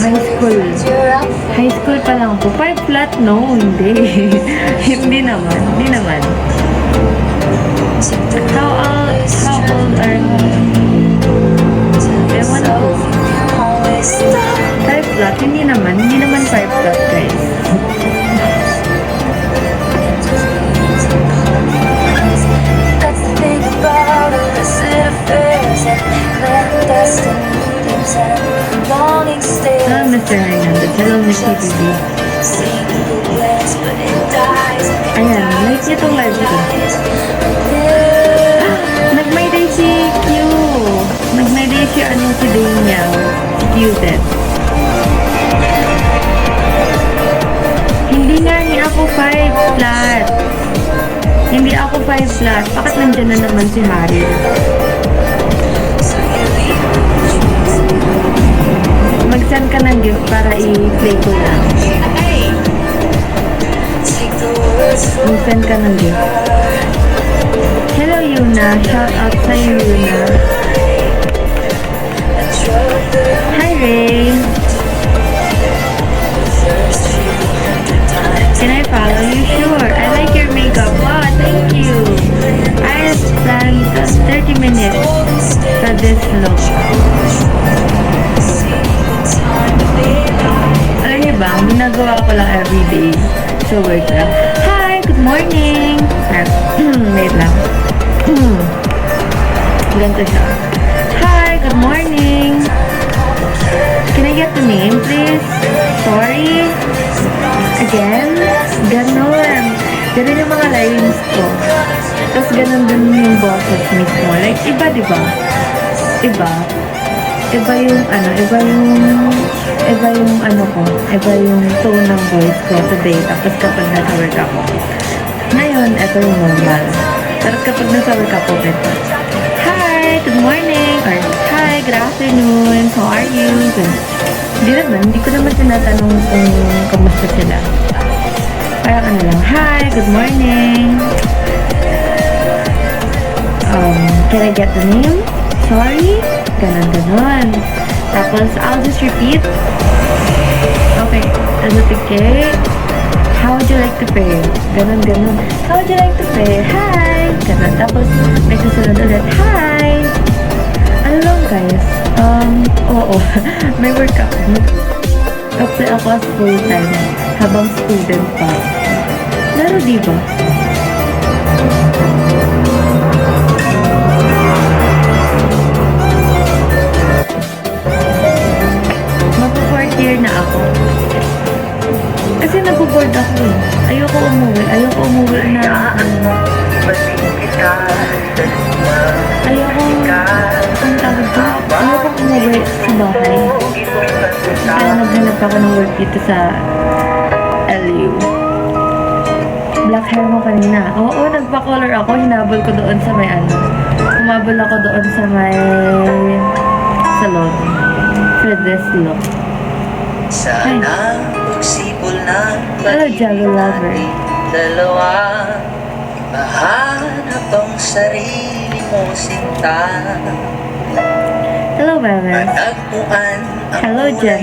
high school. High school pa lang po. 5 flat? No, hindi. Hindi naman. Hindi naman. How old are you? Ewan ko. 5 flat? Hindi naman. Hindi naman 5 flat, guys. Hello, Mr. Hernandez. Hello, Miss TPB. Ayan, like niyo itong live ko. Nag-my day si Q. Nag-my day si si Daniel. Si Q-Ted. Hindi nga ni ako 5 flat. Hindi ako 5 flat. Bakit nandyan na naman si Harry? Mag-send ka ng gift para i-play ko lang. Mag-send ka ng gift. Hello, Yuna. Shout out sa'yo, Yuna. Hi, Ray. Can I follow you? Sure. I like your makeup. Wow, thank you. I spent 30 minutes for this look. Alam niyo ba, ginagawa ko lang everyday. So, work lang. Hi, good morning. Wait lang. Ganito siya. Hi, good morning. Can I get the name, please? Sorry. Again? Ganon. Ganon yung mga lines ko. Tapos ganon din yung boses mismo. Like, iba, diba? Iba. Iba yung tone ng voice ko today. Tapos kapag nasa work ako. Ngayon, ito yung normal. Pero kapag nasa work ako, ito. Hi, good morning. Or, hi, good afternoon. How are you? Hindi ko naman tinatanong kung kamusta sila. Parang ano lang, hi, good morning. Can I get the name? Sorry? Ganon. Tapos, I'll just repeat. Okay. Okay. How would you like to pay? Ganon. How would you like to pay? Hi! Ganon. Tapos, may susunod ulit. Hi! Ano lang, guys? Oo. May work ako. Apply ako as full-time habang student pa. Laro, diba? Mag-4th year na ako. Kasi nag-board ako eh. Ayoko umuwi na ayoko umuwi sa bahay. Kaya naghanap ako ng work dito sa LU. Black hair mo kanina. Oo, nagpa-color ako. Hinabol ko doon sa may Humabol ako doon sa may salon. For this look. Sana magsipol na hello, Jalo Lover. Dalawa, mahanap ang sarili mo sinta. Hello, Bebe. Matagpuan ang Hello, Jen.